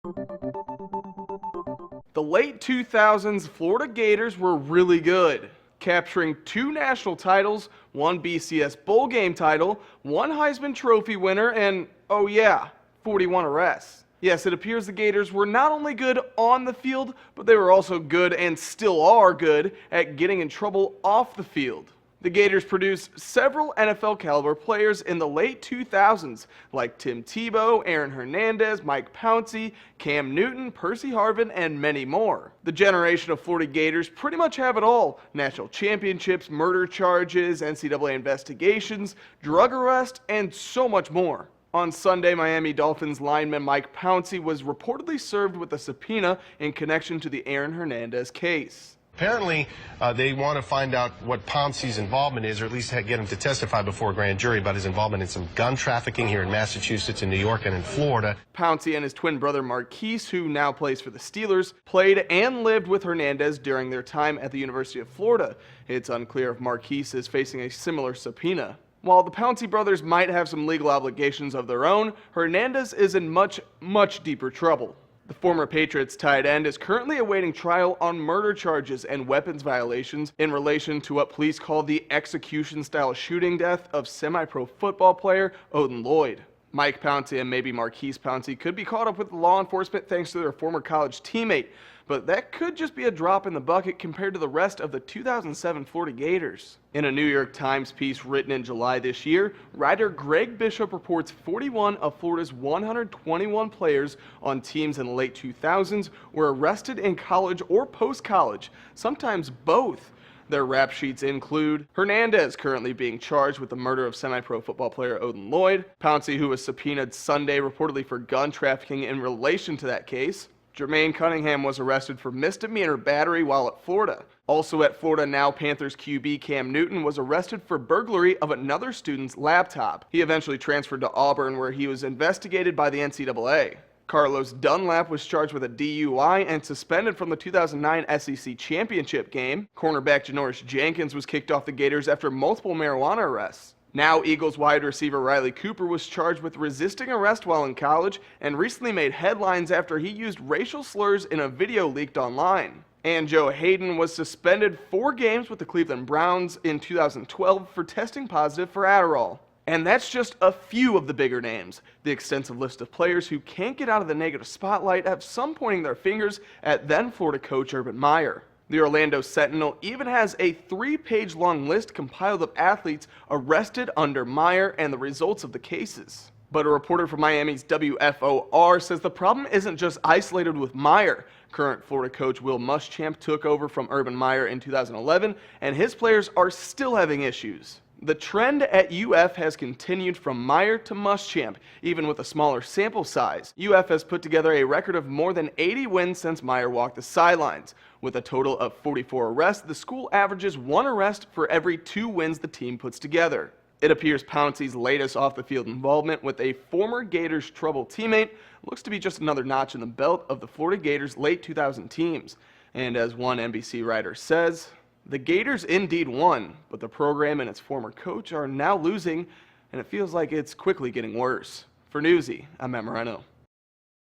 The late 2000s Florida Gators were really good, capturing 2 national titles, 1 BCS bowl game title, 1 Heisman Trophy winner, and, oh yeah, 41 arrests. Yes, it appears the Gators were not only good on the field, but they were also good and still are good at getting in trouble off the field. The Gators produced several NFL caliber players in the late 2000s, like Tim Tebow, Aaron Hernandez, Mike Pouncey, Cam Newton, Percy Harvin, and many more. The generation of Florida Gators pretty much have it all: national championships, murder charges, NCAA investigations, drug arrest, and so much more. On Sunday, Miami Dolphins lineman Mike Pouncey was reportedly served with a subpoena in connection to the Aaron Hernandez case. Apparently, they want to find out what Pouncey's involvement is, or at least get him to testify before a grand jury about his involvement in some gun trafficking here in Massachusetts, in New York, and in Florida. Pouncey and his twin brother Marquise, who now plays for the Steelers, played and lived with Hernandez during their time at the University of Florida. It's unclear if Marquise is facing a similar subpoena. While the Pouncey brothers might have some legal obligations of their own, Hernandez is in much deeper trouble. The former Patriots tight end is currently awaiting trial on murder charges and weapons violations in relation to what police call the execution-style shooting death of semi-pro football player Odin Lloyd. Mike Pouncey and maybe Marquise Pouncey could be caught up with law enforcement thanks to their former college teammate, but that could just be a drop in the bucket compared to the rest of the 2007 Florida Gators. In a New York Times piece written in July this year, writer Greg Bishop reports 41 of Florida's 121 players on teams in the late 2000s were arrested in college or post-college, sometimes both. Their rap sheets include Hernandez, currently being charged with the murder of semi-pro football player Odin Lloyd; Pouncey, who was subpoenaed Sunday reportedly for gun trafficking in relation to that case; Jermaine Cunningham was arrested for misdemeanor battery while at Florida. Also at Florida now, Panthers QB Cam Newton was arrested for burglary of another student's laptop. He eventually transferred to Auburn, where he was investigated by the NCAA. Carlos Dunlap was charged with a DUI and suspended from the 2009 SEC Championship game. Cornerback Janoris Jenkins was kicked off the Gators after multiple marijuana arrests. Now Eagles wide receiver Riley Cooper was charged with resisting arrest while in college and recently made headlines after he used racial slurs in a video leaked online. And Joe Hayden was suspended 4 games with the Cleveland Browns in 2012 for testing positive for Adderall. And that's just a few of the bigger names. The extensive list of players who can't get out of the negative spotlight have some pointing their fingers at then Florida coach Urban Meyer. The Orlando Sentinel even has a 3-page long list compiled of athletes arrested under Meyer and the results of the cases. But a reporter from Miami's WFOR says the problem isn't just isolated with Meyer. Current Florida coach Will Muschamp took over from Urban Meyer in 2011, and his players are still having issues. The trend at UF has continued from Meyer to Muschamp, even with a smaller sample size. UF has put together a record of more than 80 wins since Meyer walked the sidelines. With a total of 44 arrests, the school averages 1 arrest for every 2 wins the team puts together. It appears Pouncey's latest off-the-field involvement with a former Gators troubled teammate looks to be just another notch in the belt of the Florida Gators' late 2000 teams. And as one NBC writer says, the Gators indeed won, but the program and its former coach are now losing, and it feels like it's quickly getting worse. For Newsy, I'm Matt Moreno.